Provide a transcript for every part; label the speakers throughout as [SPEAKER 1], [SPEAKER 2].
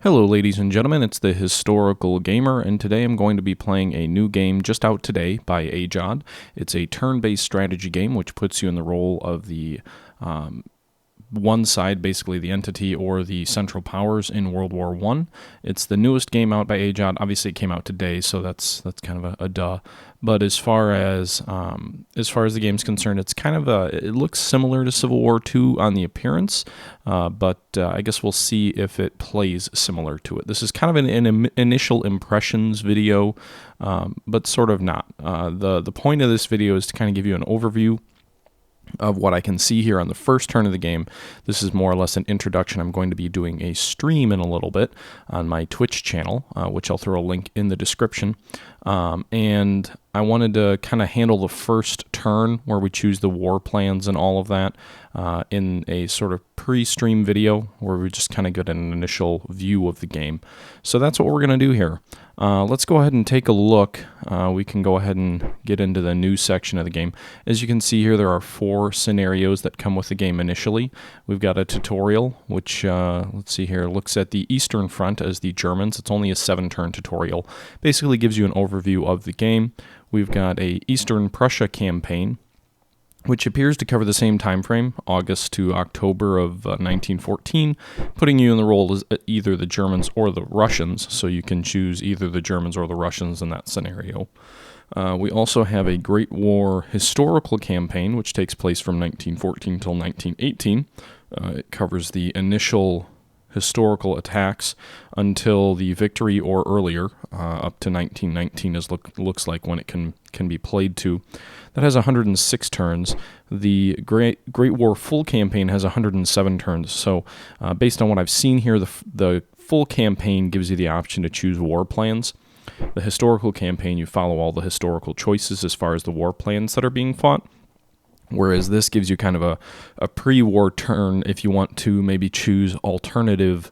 [SPEAKER 1] Hello ladies and gentlemen, it's the Historical Gamer, and today I'm going to be playing a new game just out today by Ageod. It's a turn-based strategy game which puts you in the role of the one side, basically the entity or the central powers in World War I. It's the newest game out by Ageod. Obviously it came out today, so that's kind of a duh. But as far as the game's concerned, it's kind of it looks similar to Civil War II on the appearance, but I guess we'll see if it plays similar to it. This is kind of an initial impressions video, but sort of not. The point of this video is to kind of give you an overview of what I can see here on the first turn of the game. This is more or less an introduction. I'm going to be doing a stream in a little bit on my Twitch channel, which I'll throw a link in the description. And I wanted to kind of handle the first turn where we choose the war plans and all of that in a sort of pre-stream video where we just kind of get an initial view of the game. So that's what we're going to do here. Let's go ahead and take a look. We can go ahead and get into the new section of the game. As you can see here, there are 4 scenarios that come with the game initially. We've got a tutorial, which, let's see here, looks at the Eastern Front as the Germans. It's only a 7-turn tutorial. Basically gives you an overview of the game. We've got a Eastern Prussia campaign, which appears to cover the same time frame, August to October of 1914, putting you in the role as either the Germans or the Russians, so you can choose either the Germans or the Russians in that scenario. We also have a Great War historical campaign, which takes place from 1914 until 1918. It covers the initial historical attacks until the victory or earlier, up to 1919 as looks like when it can be played to. That has 106 turns. The Great War full campaign has 107 turns. So based on what I've seen here, the full campaign gives you the option to choose war plans. The historical campaign, you follow all the historical choices as far as the war plans that are being fought. Whereas this gives you kind of a pre-war turn if you want to maybe choose alternative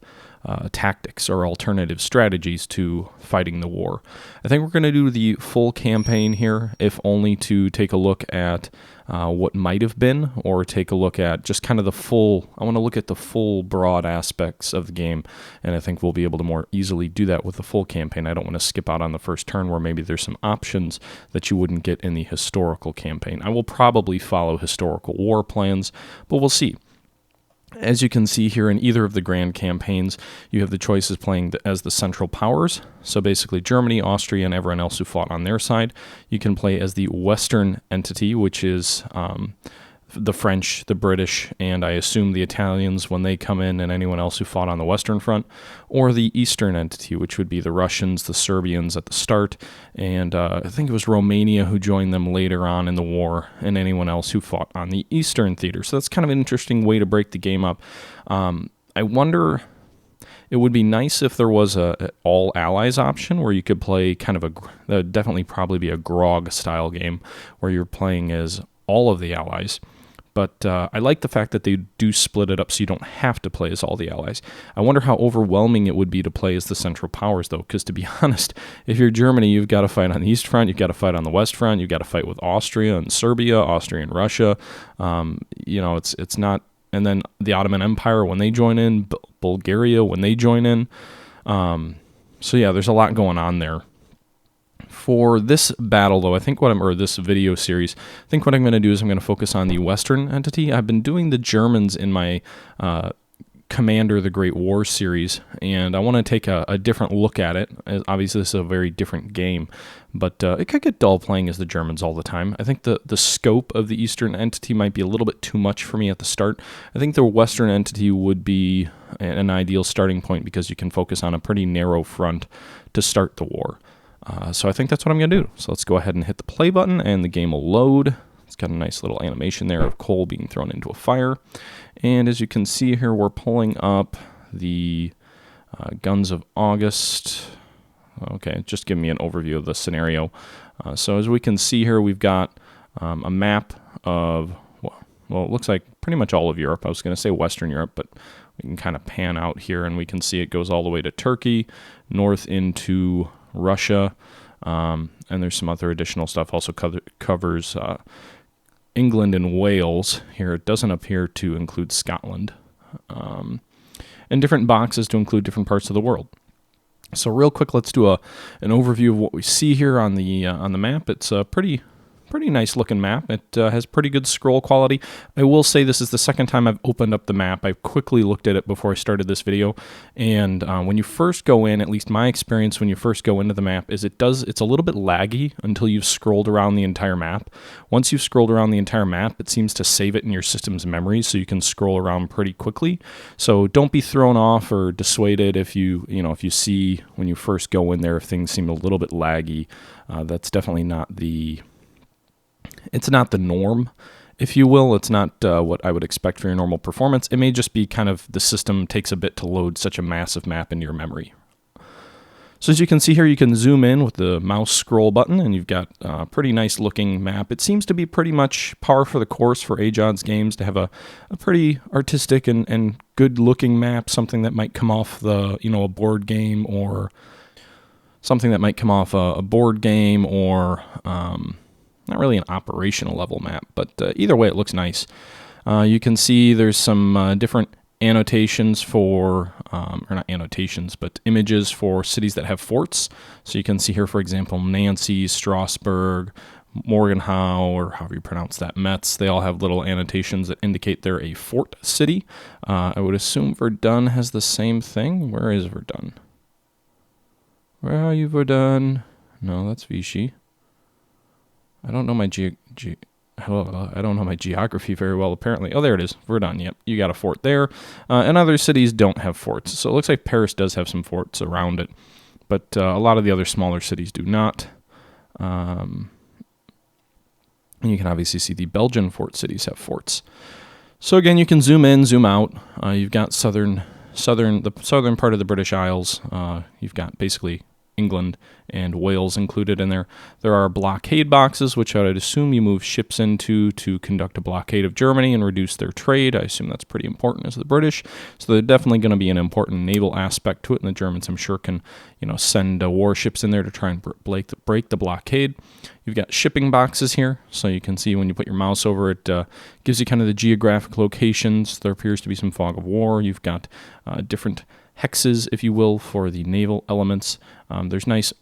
[SPEAKER 1] tactics or alternative strategies to fighting the war. I think we're going to do the full campaign here, if only to take a look at what might have been, or take a look at just kind of the full, I want to look at the full broad aspects of the game, and I think we'll be able to more easily do that with the full campaign. I don't want to skip out on the first turn where maybe there's some options that you wouldn't get in the historical campaign. I will probably follow historical war plans, but we'll see. As you can see here in either of the grand campaigns, you have the choices playing as the central powers. So basically Germany, Austria, and everyone else who fought on their side. You can play as the Western entity, which is the French, the British, and I assume the Italians when they come in, and anyone else who fought on the Western Front, or the Eastern entity, which would be the Russians, the Serbians at the start, and I think it was Romania who joined them later on in the war, and anyone else who fought on the Eastern theater. So that's kind of an interesting way to break the game up. I wonder, it would be nice if there was a all allies option where you could play kind of that would definitely probably be a grog style game where you're playing as all of the allies. But I like the fact that they do split it up so you don't have to play as all the allies. I wonder how overwhelming it would be to play as the Central Powers, though, because to be honest, if you're Germany, you've got to fight on the East Front, you've got to fight on the West Front, you've got to fight with Austria and Serbia, Austria and Russia. It's not... And then the Ottoman Empire, when they join in, Bulgaria, when they join in. So yeah, there's a lot going on there. For this battle, though, or this video series, I think what I'm going to do is I'm going to focus on the Western entity. I've been doing the Germans in my Commander the Great War series, and I want to take a different look at it. Obviously, this is a very different game, but it could get dull playing as the Germans all the time. I think the scope of the Eastern entity might be a little bit too much for me at the start. I think the Western entity would be an ideal starting point because you can focus on a pretty narrow front to start the war. So I think that's what I'm going to do. So let's go ahead and hit the play button, and the game will load. It's got a nice little animation there of coal being thrown into a fire. And as you can see here, we're pulling up the Guns of August. Okay, just give me an overview of the scenario. So as we can see here, we've got a map of, well, it looks like pretty much all of Europe. I was going to say Western Europe, but we can kind of pan out here, and we can see it goes all the way to Turkey, north into Russia, and there's some other additional stuff. Also covers England and Wales. Here it doesn't appear to include Scotland. and different boxes to include different parts of the world. So real quick, let's do an overview of what we see here on the map. It's a pretty nice looking map. It has pretty good scroll quality. I will say this is the second time I've opened up the map. I quickly looked at it before I started this video, and when you first go in, at least my experience when you first go into the map is it's a little bit laggy until you've scrolled around the entire map. Once you've scrolled around the entire map, it seems to save it in your system's memory so you can scroll around pretty quickly. So don't be thrown off or dissuaded if you see when you first go in there if things seem a little bit laggy. That's definitely not it's not the norm, if you will. It's not what I would expect for your normal performance. It may just be kind of the system takes a bit to load such a massive map into your memory. So as you can see here, you can zoom in with the mouse scroll button, and you've got a pretty nice looking map. It seems to be pretty much par for the course for Ageod's games to have a pretty artistic and good looking map, something that might come off a board game, or something that might come off a board game, or not really an operational level map, but either way, it looks nice. You can see there's some different annotations or not annotations, but images for cities that have forts. So you can see here, for example, Nancy, Strasbourg, Morgenthau, or however you pronounce that, Metz. They all have little annotations that indicate they're a fort city. I would assume Verdun has the same thing. Where is Verdun? Where are you, Verdun? No, that's Vichy. I don't know my I don't know my geography very well, apparently. Oh, there it is. Verdun, yep. You got a fort there. And other cities don't have forts. So it looks like Paris does have some forts around it. But a lot of the other smaller cities do not. And you can obviously see the Belgian fort cities have forts. So again, you can zoom in, zoom out. You've got the southern part of the British Isles. You've got basically England and Wales included in there. There are blockade boxes, which I would assume you move ships into to conduct a blockade of Germany and reduce their trade. I assume that's pretty important as the British. So there's definitely going to be an important naval aspect to it, and the Germans, I'm sure, can send warships in there to try and break the blockade. You've got shipping boxes here, so you can see when you put your mouse over it, gives you kind of the geographic locations. There appears to be some fog of war. You've got different hexes, if you will, for the naval elements. There's nice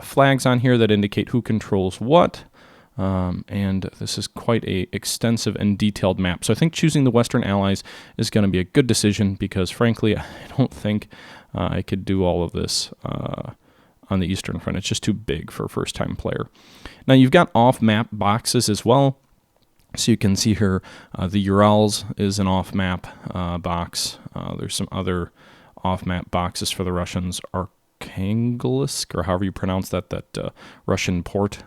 [SPEAKER 1] flags on here that indicate who controls what, and this is quite a extensive and detailed map. So I think choosing the Western Allies is going to be a good decision because, frankly, I don't think I could do all of this on the Eastern Front. It's just too big for a first-time player. Now, you've got off-map boxes as well. So you can see here the Urals is an off-map box. There's some other off-map boxes for the Russians, Arkhangelsk, or however you pronounce that Russian port.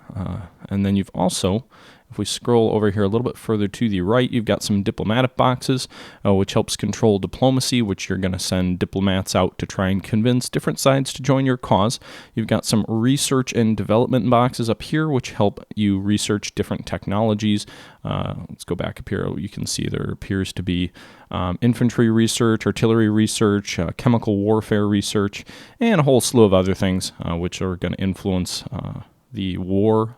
[SPEAKER 1] And then you've also, if we scroll over here a little bit further to the right, you've got some diplomatic boxes, which helps control diplomacy, which you're going to send diplomats out to try and convince different sides to join your cause. You've got some research and development boxes up here, which help you research different technologies. Let's go back up here. You can see there appears to be infantry research, artillery research, chemical warfare research, and a whole slew of other things, which are going to influence the war.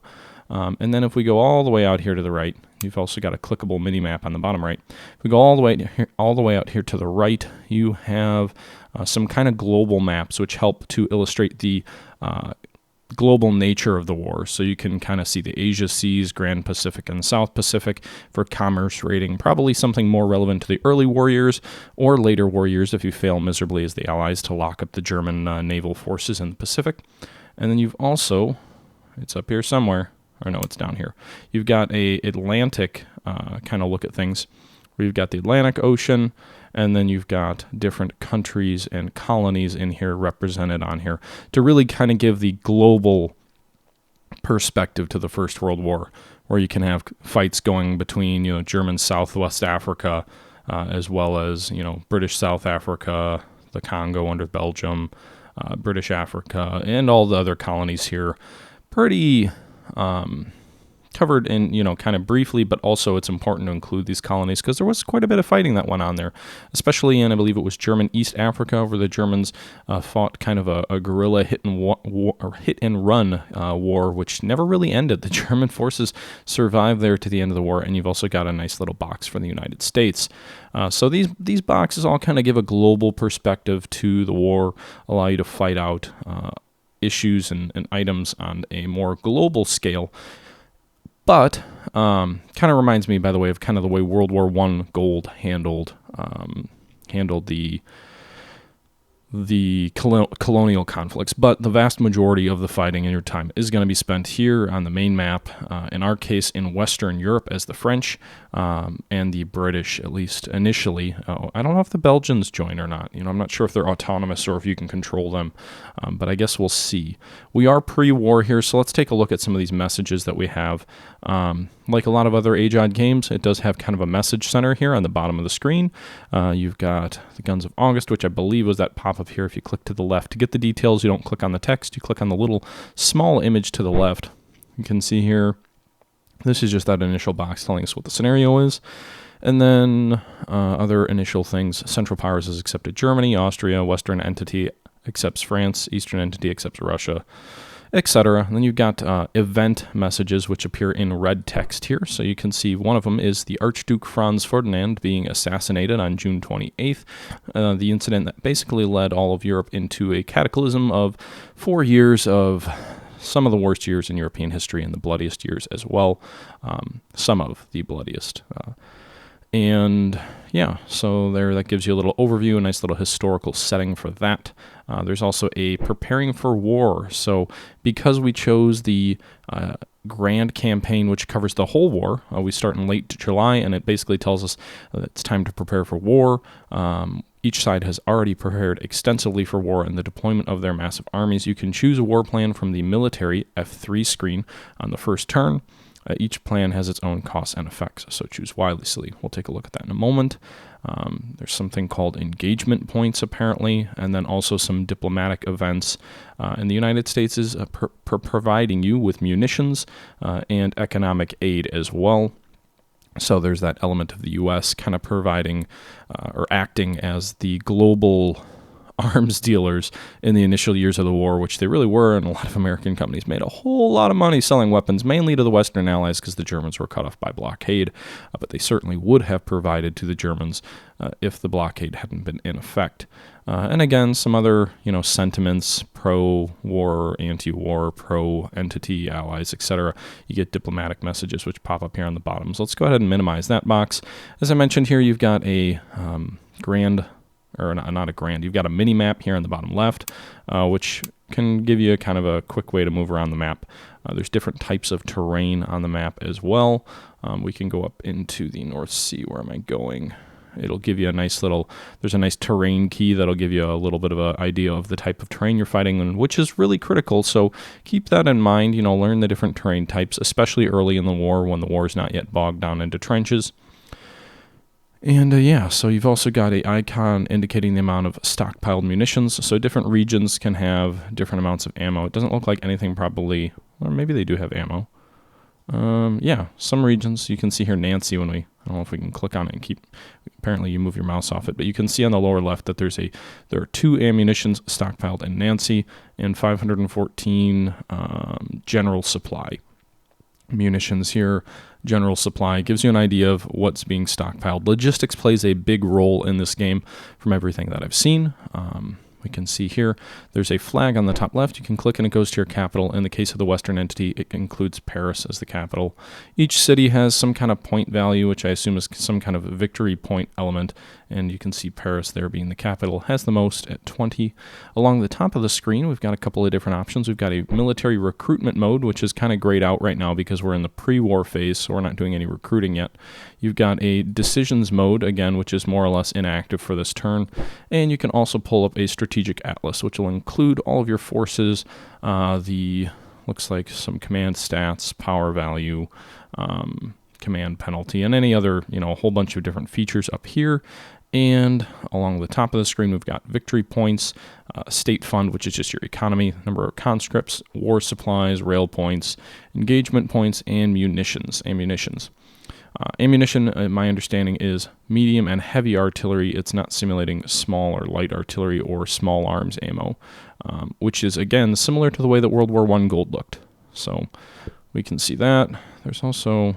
[SPEAKER 1] And then if we go all the way out here to the right, you've also got a clickable mini-map on the bottom right. If we go all the way out here to the right, you have some kind of global maps which help to illustrate the global nature of the war. So you can kind of see the Asia Seas, Grand Pacific, and South Pacific for commerce rating. Probably something more relevant to the early war years or later war years if you fail miserably as the Allies to lock up the German naval forces in the Pacific. And then you've also, it's up here somewhere, or no, it's down here. You've got a Atlantic kind of look at things. We've got the Atlantic Ocean, and then you've got different countries and colonies in here represented on here to really kind of give the global perspective to the First World War, where you can have fights going between, German Southwest Africa, as well as, British South Africa, the Congo under Belgium, British Africa, and all the other colonies here. Pretty covered in, kind of briefly, but also it's important to include these colonies because there was quite a bit of fighting that went on there, especially in, I believe it was German East Africa, where the Germans fought kind of a guerrilla hit and run war, which never really ended. The German forces survived there to the end of the war, and you've also got a nice little box for the United States. So these boxes all kind of give a global perspective to the war, allow you to fight out issues and items on a more global scale. But kind of reminds me, by the way, of kind of the way World War I gold handled the colonial conflicts, but the vast majority of the fighting in your time is going to be spent here on the main map, in our case in Western Europe as the French and the British, at least initially. I don't know if the Belgians join or not. I'm not sure if they're autonomous or if you can control them, but I guess we'll see. We are pre-war here, so let's take a look at some of these messages that we have. Like a lot of other Ageod games, it does have kind of a message center here on the bottom of the screen. You've got the Guns of August, which I believe was that pop-up here. If you click to the left to get the details, you don't click on the text, you click on the little small image to the left. You can see here, this is just that initial box telling us what the scenario is. And then other initial things: Central Powers has accepted Germany, Austria, Western Entity accepts France, Eastern Entity accepts Russia, etc. And then you've got event messages, which appear in red text here. So you can see one of them is the Archduke Franz Ferdinand being assassinated on June 28th, the incident that basically led all of Europe into a cataclysm of 4 years of some of the worst years in European history and the bloodiest years as well. Some of the bloodiest. And yeah, so there, that gives you a little overview, a nice little historical setting for that. There's also a preparing for war. So because we chose the grand campaign, which covers the whole war, we start in late July, and it basically tells us that it's time to prepare for war. Each side has already prepared extensively for war and the deployment of their massive armies. You can choose a war plan from the military F3 screen on the first turn. Each plan has its own costs and effects, so choose wisely. We'll take a look at that in a moment. There's something called engagement points, apparently, and then also some diplomatic events. And the United States is providing you with munitions and economic aid as well. So there's that element of the U.S. kind of providing or acting as the global arms dealers in the initial years of the war, which they really were, and a lot of American companies made a whole lot of money selling weapons, mainly to the Western Allies because the Germans were cut off by blockade, but they certainly would have provided to the Germans if the blockade hadn't been in effect. And again, some other, sentiments, pro-war, anti-war, pro-entity, allies, etc. You get diplomatic messages which pop up here on the bottom. So let's go ahead and minimize that box. As I mentioned here, you've got a you've got a mini map here on the bottom left, which can give you kind of a quick way to move around the map. There's different types of terrain on the map as well. We can go up into the North Sea. Where am I going? It'll give you there's a nice terrain key that'll give you a little bit of an idea of the type of terrain you're fighting in, which is really critical. So keep that in mind, learn the different terrain types, especially early in the war when the war is not yet bogged down into trenches. And so you've also got an icon indicating the amount of stockpiled munitions. So different regions can have different amounts of ammo. It doesn't look like anything probably, or maybe they do have ammo. Some regions, you can see here Nancy I don't know if we can click on it and apparently you move your mouse off it, but you can see on the lower left that there are 2 ammunitions stockpiled in Nancy and 514 general supply munitions here. General supply gives you an idea of what's being stockpiled. Logistics plays a big role in this game from everything that I've seen. We can see here there's a flag on the top left. You can click and it goes to your capital. In the case of the Western Entity, it includes Paris as the capital. Each city has some kind of point value, which I assume is some kind of victory point element, and you can see Paris there being the capital has the most at 20. Along the top of the screen, we've got a couple of different options. We've got a military recruitment mode, which is kind of grayed out right now because we're in the pre-war phase, so we're not doing any recruiting yet. You've got a decisions mode, again, which is more or less inactive for this turn, and you can also pull up a strategic atlas, which will include all of your forces, looks like some command stats, power value, command penalty, and any other, a whole bunch of different features up here. And along the top of the screen, we've got victory points, state fund, which is just your economy, number of conscripts, war supplies, rail points, engagement points, and ammunitions. Ammunition, my understanding, is medium and heavy artillery. It's not simulating small or light artillery or small arms ammo, which is, again, similar to the way that World War I gold looked. So we can see that. There's also...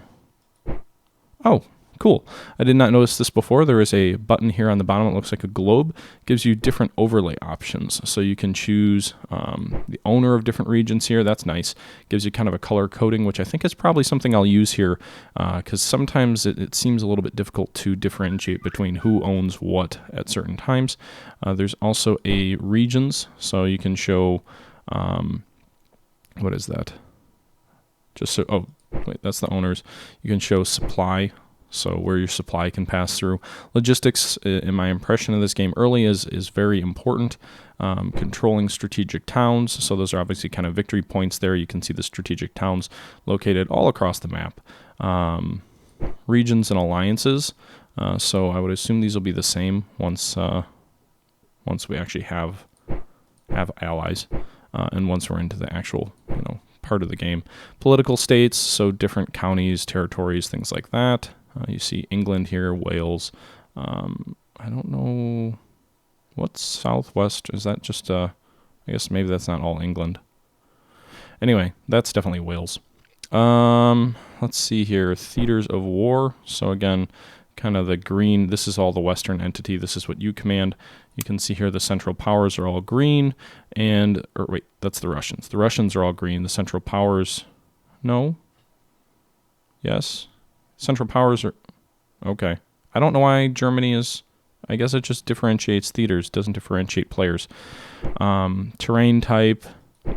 [SPEAKER 1] Oh, cool. I did not notice this before. There is a button here on the bottom. It looks like a globe. It gives you different overlay options. So you can choose the owner of different regions here. That's nice. It gives you kind of a color coding, which I think is probably something I'll use here because sometimes it seems a little bit difficult to differentiate between who owns what at certain times. There's also a regions. So you can show, what is that? Just so, oh, wait, that's the owners. You can show supply. So where your supply can pass through. Logistics, in my impression of this game early, is very important. Controlling strategic towns. So those are obviously kind of victory points there. You can see the strategic towns located all across the map. Regions and alliances. So I would assume these will be the same once we actually have allies, and once we're into the actual part of the game. Political states, so different counties, territories, things like that. You see England here, Wales. I don't know what's Southwest. Is that just I guess maybe that's not all England. Anyway, that's definitely Wales. Let's see here. Theaters of war. So again, kind of the green. This is all the Western entity. This is what you command. You can see here the Central Powers are all green. Or wait, that's the Russians. The Russians are all green. The Central Powers, no? Yes? Central Powers are... Okay. I don't know why Germany is... I guess it just differentiates theaters, doesn't differentiate players. Terrain type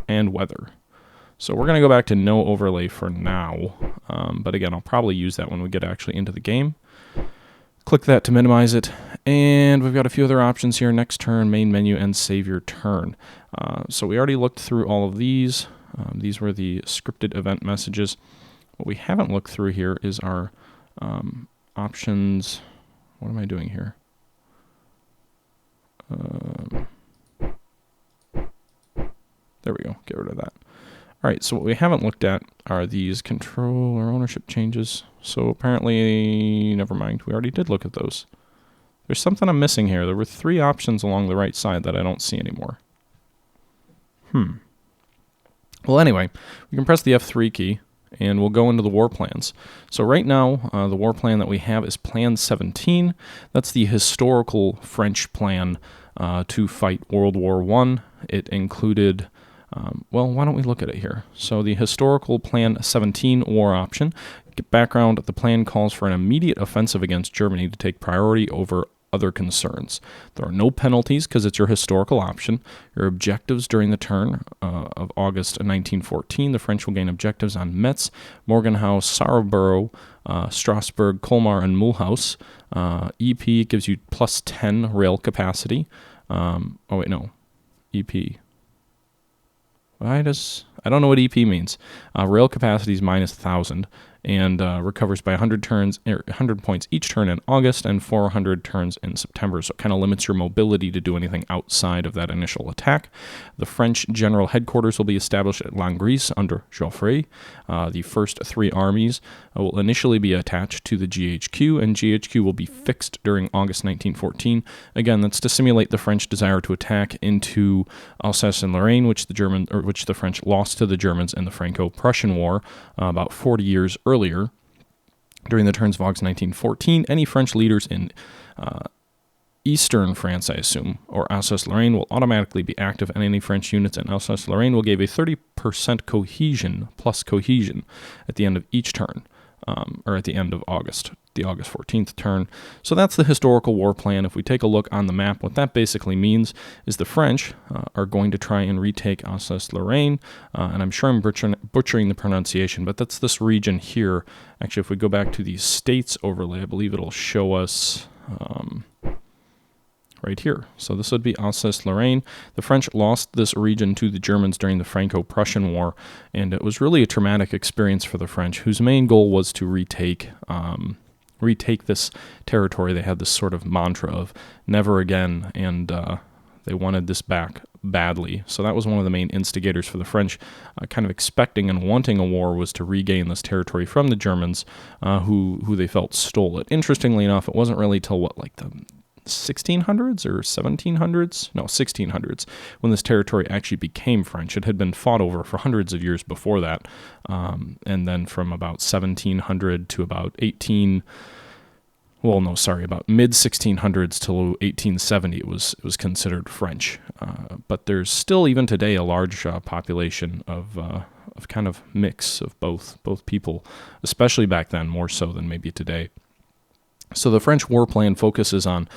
[SPEAKER 1] and weather. So we're going to go back to no overlay for now. But again, I'll probably use that when we get actually into the game. Click that to minimize it. And we've got a few other options here. Next turn, main menu, and save your turn. So we already looked through all of these. These were the scripted event messages. What we haven't looked through here is our options. What am I doing here? There we go. Get rid of that. All right, so what we haven't looked at are these control or ownership changes. So apparently, never mind. We already did look at those. There's something I'm missing here. There were 3 options along the right side that I don't see anymore. Well, anyway, we can press the F3 key, and we'll go into the war plans. So right now, the war plan that we have is Plan 17. That's the historical French plan to fight World War I. It included... well, why don't we look at it here? So the historical Plan 17 war option. Background, the plan calls for an immediate offensive against Germany to take priority over other concerns. There are no penalties because it's your historical option. Your objectives during the turn of August 1914, the French will gain objectives on Metz, Morgenthau, Sarrebruck, Strasbourg, Colmar, and Mulhouse. EP gives you plus 10 rail capacity. Oh, wait, no. EP. I don't know what EP means. Rail capacity is minus 1,000 and recovers by 100 points each turn in August and 400 turns in September. So it kind of limits your mobility to do anything outside of that initial attack. The French general headquarters will be established at Langres under Joffre. The first 3 armies will initially be attached to the GHQ, and GHQ will be fixed during August 1914. Again, that's to simulate the French desire to attack into Alsace and Lorraine, which the French lost to the Germans in the Franco-Prussian War about 40 years earlier. During the turns of August 1914, any French leaders in eastern France, I assume, or Alsace-Lorraine will automatically be active, and any French units in Alsace-Lorraine will give a 30% cohesion at the end of each turn, or at the end of August, the August 14th turn. So that's the historical war plan. If we take a look on the map, what that basically means is the French are going to try and retake Alsace-Lorraine, and I'm sure I'm butchering the pronunciation, but that's this region here. Actually, if we go back to the states overlay, I believe it'll show us... right here. So this would be Alsace-Lorraine. The French lost this region to the Germans during the Franco-Prussian War, and it was really a traumatic experience for the French, whose main goal was to retake retake this territory. They had this sort of mantra of never again, and they wanted this back badly. So that was one of the main instigators for the French, kind of expecting and wanting a war, was to regain this territory from the Germans, who they felt stole it. Interestingly enough, it wasn't really till like the 1600s or 1700s? No, 1600s, when this territory actually became French. It had been fought over for hundreds of years before that, and then from about 1700 to about about mid-1600s till 1870, it was considered French. But there's still, even today, a large population of kind of mix of both people, especially back then, more so than maybe today. So the French war plan focuses on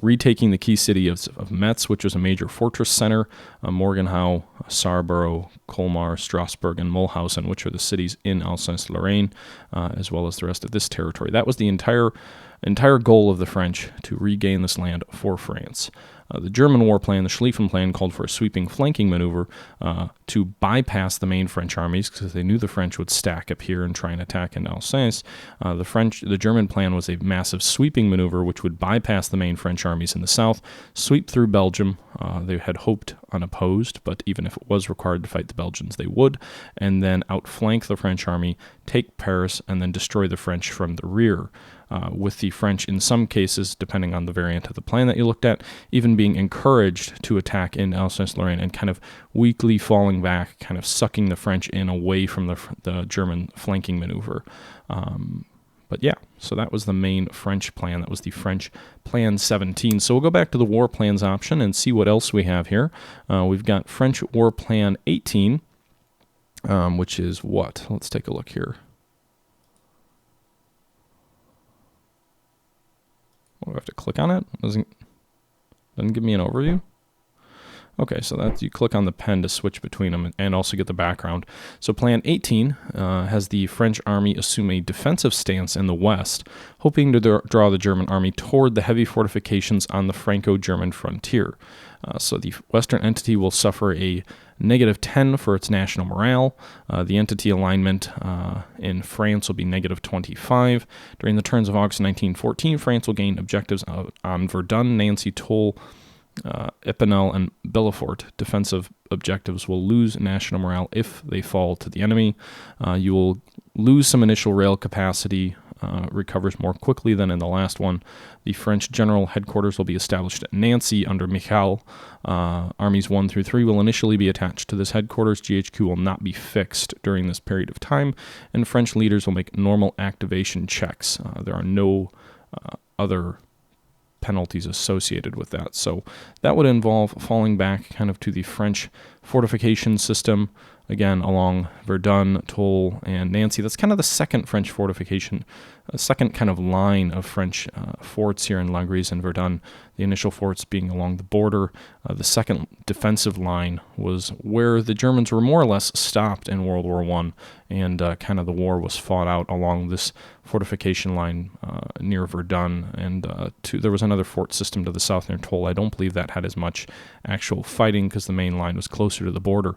[SPEAKER 1] retaking the key city of Metz, which was a major fortress center, Morgenthau, Sarrebruck, Colmar, Strasbourg, and Mulhausen, which are the cities in Alsace-Lorraine, as well as the rest of this territory. That was the entire goal of the French, to regain this land for France. The German war plan, the Schlieffen Plan, called for a sweeping flanking maneuver to bypass the main French armies, because they knew the French would stack up here and try and attack in Alsace. The German plan was a massive sweeping maneuver which would bypass the main French armies in the south, sweep through Belgium. They had hoped unopposed, but even if it was required to fight the Belgians, they would, and then outflank the French army, take Paris, and then destroy the French from the rear. With the French, in some cases, depending on the variant of the plan that you looked at, even being encouraged to attack in Alsace-Lorraine and kind of weakly falling back, kind of sucking the French in away from the German flanking maneuver. But yeah, so that was the main French plan. That was the French Plan 17. So we'll go back to the War Plans option and see what else we have here. We've got French War Plan 18, which is what? Let's take a look here. Do I have to click on it? Doesn't give me an overview? Okay, so that you click on the pen to switch between them and also get the background. So Plan 18 has the French army assume a defensive stance in the west, hoping to draw the German army toward the heavy fortifications on the Franco-German frontier. So the Western entity will suffer a -10 for its national morale. The entity alignment in France will be -25. During the turns of August 1914, France will gain objectives on Verdun, Nancy, Toul, Epinal, and Belfort. Defensive objectives will lose national morale if they fall to the enemy. You will lose some initial rail capacity, recovers more quickly than in the last one. The French general headquarters will be established at Nancy under Michel. Armies 1 through 3 will initially be attached to this headquarters. GHQ will not be fixed during this period of time, and French leaders will make normal activation checks. There are no other penalties associated with that. So that would involve falling back kind of to the French fortification system, again, along Verdun, Toul, and Nancy. That's kind of the second French fortification, second kind of line of French forts here in Langres and Verdun. The initial forts being along the border. The second defensive line was where the Germans were more or less stopped in World War I, and kind of the war was fought out along this fortification line near Verdun, and there was another fort system to the south near Toul. I don't believe that had as much actual fighting because the main line was closer to the border.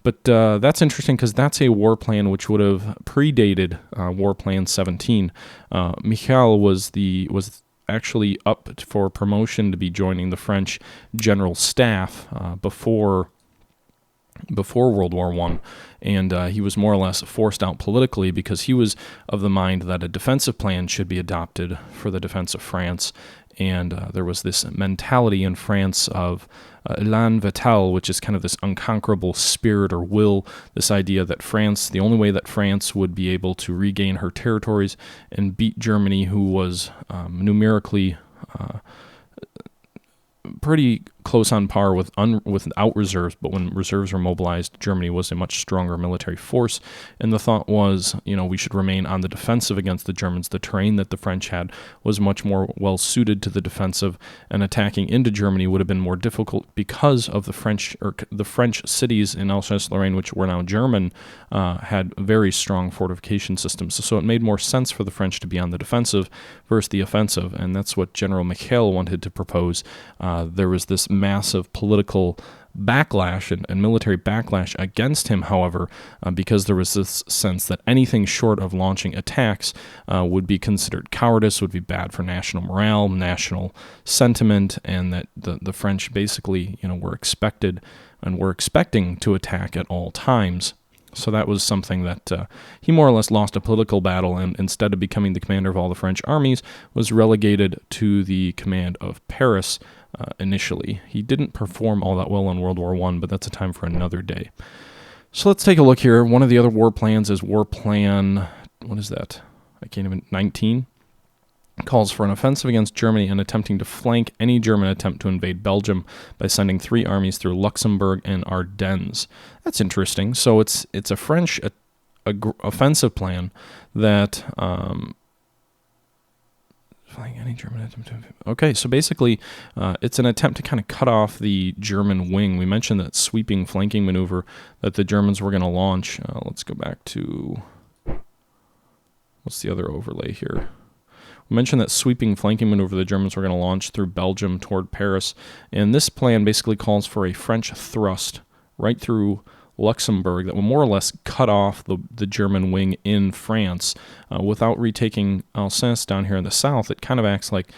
[SPEAKER 1] But that's interesting because that's a war plan which would have predated War Plan 17. Michel was actually up for promotion to be joining the French general staff before World War I, and he was more or less forced out politically because he was of the mind that a defensive plan should be adopted for the defense of France. And there was this mentality in France of élan vital, which is kind of this unconquerable spirit or will, this idea that the only way that France would be able to regain her territories and beat Germany, who was numerically pretty close on par without reserves, but when reserves were mobilized, Germany was a much stronger military force, and the thought was, we should remain on the defensive against the Germans. The terrain that the French had was much more well-suited to the defensive, and attacking into Germany would have been more difficult because of the French cities in Alsace-Lorraine, which were now German, had very strong fortification systems. So it made more sense for the French to be on the defensive versus the offensive, and that's what General Michel wanted to propose. There was this massive political backlash and military backlash against him, however, because there was this sense that anything short of launching attacks would be considered cowardice, would be bad for national morale, national sentiment, and that the French basically, were expected and were expecting to attack at all times. So that was something that he more or less lost a political battle, and instead of becoming the commander of all the French armies, was relegated to the command of Paris initially. He didn't perform all that well in World War I, but that's a time for another day. So let's take a look here. One of the other war plans is war plan, what is that? 19? Calls for an offensive against Germany and attempting to flank any German attempt to invade Belgium by sending 3 armies through Luxembourg and Ardennes. That's interesting. So it's a French offensive plan that flank any German attempt to invade. Okay, so basically it's an attempt to kind of cut off the German wing. We mentioned that sweeping flanking maneuver that the Germans were going to launch. Let's go back to, what's the other overlay here? We mentioned that sweeping flanking maneuver the Germans were going to launch through Belgium toward Paris, and this plan basically calls for a French thrust right through Luxembourg that will more or less cut off the German wing in France without retaking Alsace down here in the south. It kind of acts like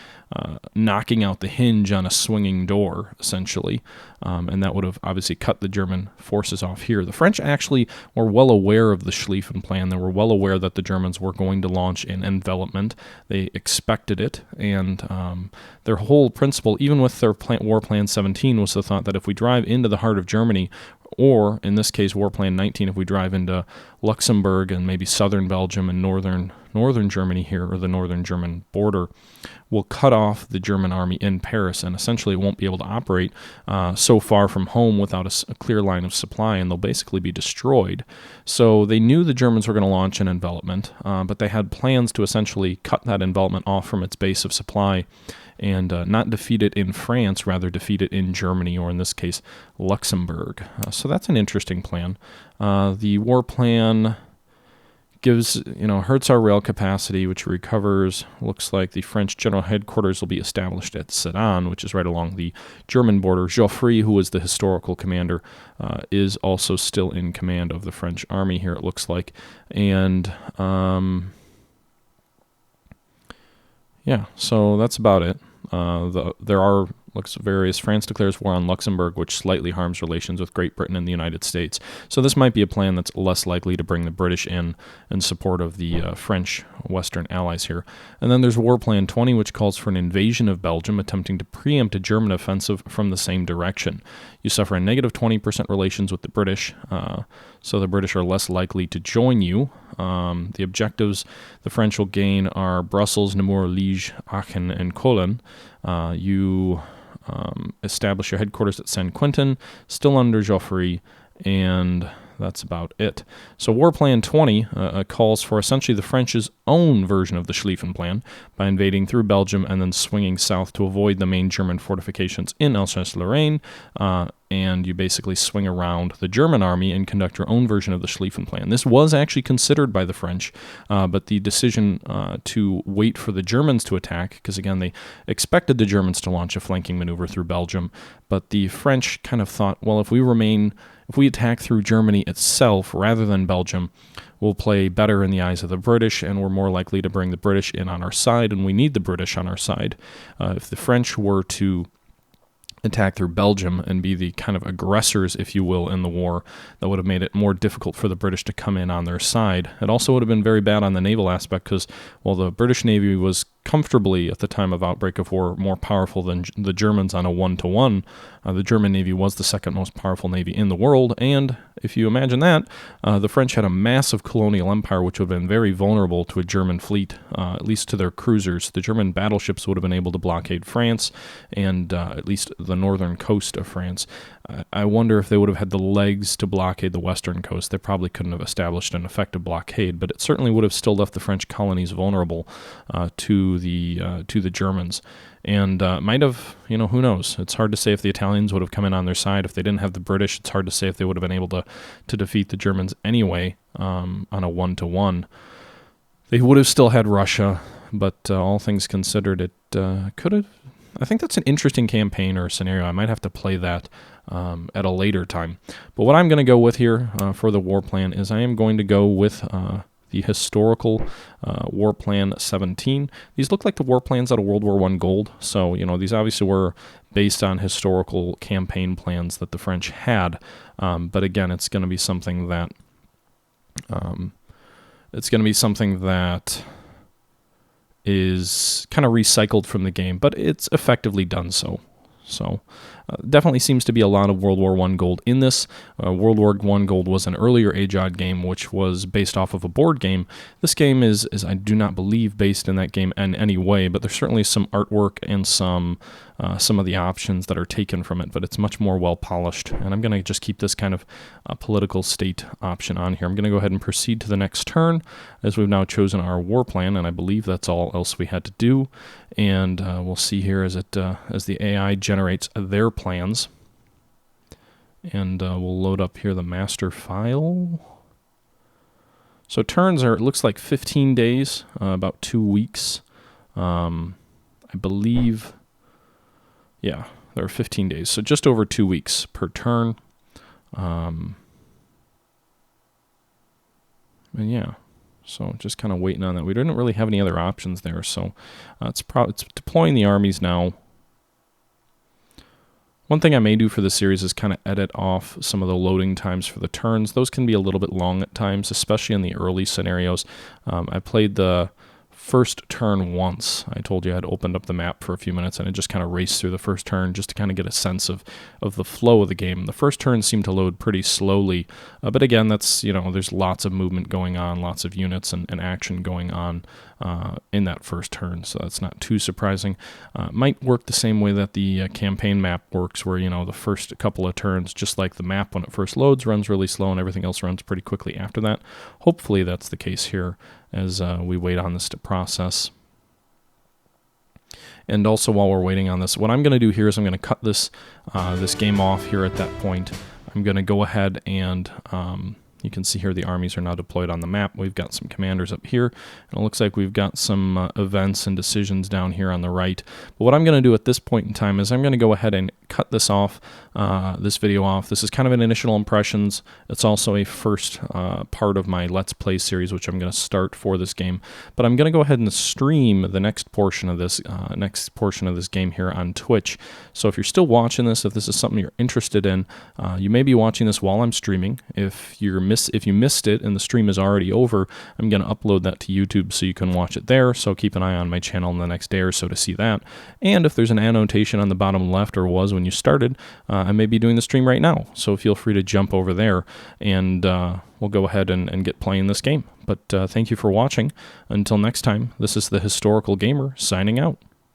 [SPEAKER 1] knocking out the hinge on a swinging door, essentially, and that would have obviously cut the German forces off here. The French actually were well aware of the Schlieffen plan. They were well aware that the Germans were going to launch an envelopment. They expected it, and their whole principle, even with their War Plan 17, was the thought that if we drive into the heart of Germany, or in this case, War Plan 19, if we drive into Luxembourg and maybe southern Belgium and northern Germany here, or the northern German border, we'll cut off the German army in Paris, and essentially won't be able to operate so far from home without a clear line of supply, and they'll basically be destroyed. So they knew the Germans were going to launch an envelopment, but they had plans to essentially cut that envelopment off from its base of supply and not defeat it in France, rather defeat it in Germany, or in this case, Luxembourg. So that's an interesting plan. The war plan gives, hurts our rail capacity, which recovers. Looks like the French general headquarters will be established at Sedan, which is right along the German border. Joffre, who was the historical commander, is also still in command of the French army here, it looks like. And yeah, so that's about it. There are various. France declares war on Luxembourg, which slightly harms relations with Great Britain and the United States. So this might be a plan that's less likely to bring the British in support of the French Western allies here. And then there's War Plan 20, which calls for an invasion of Belgium, attempting to preempt a German offensive from the same direction. You suffer a negative 20% relations with the British, so the British are less likely to join you. The objectives the French will gain are Brussels, Namur, Liège, Aachen, and Cologne. You establish your headquarters at Saint-Quentin, still under Joffre, and that's about it. So War Plan 20 calls for essentially the French's own version of the Schlieffen Plan by invading through Belgium and then swinging south to avoid the main German fortifications in Alsace-Lorraine, and you basically swing around the German army and conduct your own version of the Schlieffen Plan. This was actually considered by the French, but the decision to wait for the Germans to attack, because again, they expected the Germans to launch a flanking maneuver through Belgium, but the French kind of thought, well, if we attack through Germany itself rather than Belgium, we'll play better in the eyes of the British, and we're more likely to bring the British in on our side, and we need the British on our side. If the French were to attack through Belgium and be the kind of aggressors, if you will, in the war, that would have made it more difficult for the British to come in on their side. It also would have been very bad on the naval aspect, because while the British Navy was comfortably, at the time of outbreak of war, more powerful than the Germans on a one-to-one, the German Navy was the second most powerful navy in the world, and if you imagine that, the French had a massive colonial empire which would have been very vulnerable to a German fleet, at least to their cruisers. The German battleships would have been able to blockade France and at least the northern coast of France. I wonder if they would have had the legs to blockade the western coast. They probably couldn't have established an effective blockade, but it certainly would have still left the French colonies vulnerable to the Germans. And might have, who knows? It's hard to say if the Italians would have come in on their side. If they didn't have the British, it's hard to say if they would have been able to defeat the Germans anyway on a one-to-one. They would have still had Russia, but all things considered, it could have. I think that's an interesting campaign or scenario. I might have to play that at a later time. But what I'm going to go with here for the war plan is I am going to go with the historical warplan 17. These look like the war plans out of World War I Gold. So, these obviously were based on historical campaign plans that the French had. But again, it's going to be something that is kind of recycled from the game, but it's effectively done so. So definitely seems to be a lot of World War I Gold in this. World War I Gold was an earlier Ageod game, which was based off of a board game. This game is I do not believe, based in that game in any way, but there's certainly some artwork and some of the options that are taken from it, but it's much more well-polished. And I'm going to just keep this kind of political state option on here. I'm going to go ahead and proceed to the next turn, as we've now chosen our war plan, and I believe that's all else we had to do. And we'll see here as the AI generates their plans. And we'll load up here the master file. So turns are, it looks like 15 days, about 2 weeks. I believe, yeah, there are 15 days. So just over 2 weeks per turn. And yeah. So just kind of waiting on that. We didn't really have any other options there, so it's deploying the armies now. One thing I may do for this series is kind of edit off some of the loading times for the turns. Those can be a little bit long at times, especially in the early scenarios. I played the first turn once. I told you I had opened up the map for a few minutes and I just kind of raced through the first turn just to kind of get a sense of the flow of the game. The first turn seemed to load pretty slowly, but again, that's, there's lots of movement going on, lots of units and action going on in that first turn, so that's not too surprising. Might work the same way that the campaign map works, where, the first couple of turns, just like the map when it first loads, runs really slow and everything else runs pretty quickly after that. Hopefully that's the case here as we wait on this to process. And also, while we're waiting on this, what I'm going to do here is I'm going to cut this game off here at that point. I'm going to go ahead and you can see here the armies are now deployed on the map. We've got some commanders up here, and it looks like we've got some events and decisions down here on the right. But what I'm going to do at this point in time is I'm going to go ahead and cut this off, this video off. This is kind of an initial impressions. It's also a first part of my Let's Play series, which I'm going to start for this game. But I'm going to go ahead and stream the next portion of this game here on Twitch. So if you're still watching this, if this is something you're interested in, you may be watching this while I'm streaming. If you missed it and the stream is already over, I'm going to upload that to YouTube so you can watch it there. So keep an eye on my channel in the next day or so to see that. And if there's an annotation on the bottom left, or was when you started, I may be doing the stream right now. So feel free to jump over there and we'll go ahead and get playing this game. But thank you for watching. Until next time, this is the Historical Gamer signing out.